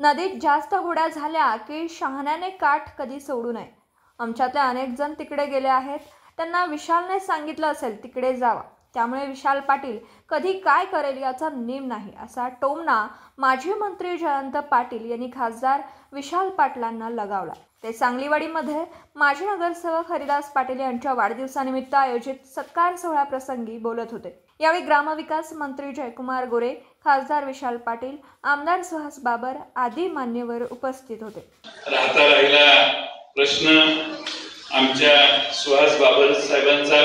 नदीत जास्त होड्या झाल्या की शहाण्याने काठ कधी सोडू नये। आमच्यातले अनेक जण तिकडे गेले आहेत। त्यांना विशालने सांगितलं असेल तिकडे जावा, त्यामुळे विशाल पाटील कधी काय करेल याचा नेम नाही, असा टोमणा माजी मंत्री जयंत पाटील यांनी खासदार विशाल पाटलांना लगावला। ते सांगलीवाडीमध्ये माजी नगरसेवक हरिदास पाटील यांच्या वाढदिवसानिमित्त आयोजित सत्कार सोहळ्याप्रसंगी बोलत होते। यावेळी ग्रामविकास मंत्री जयकुमार गोरे, खासदार विशाल पाटील, आमदार सुहास बाबर आदी मान्यवर उपस्थित होते। राहता राहिला प्रश्न आमच्या सुहास बाबर साहेबांचा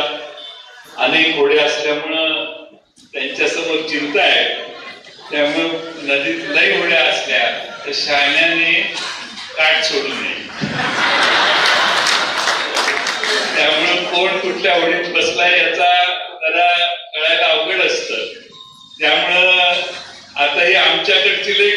अनेक होड्या असल्यामुळे त्यांच्यासमोर चिंता आहे। त्यामुळे नदीत लई होड्या असल्या तर शहाण्याने काठ सोडू नये। त्यामुळे कोण कुठल्या होडीत बसलाय याचा जरा कळायला अवघड असतं। त्यामुळं आता ही आमच्याकडची लई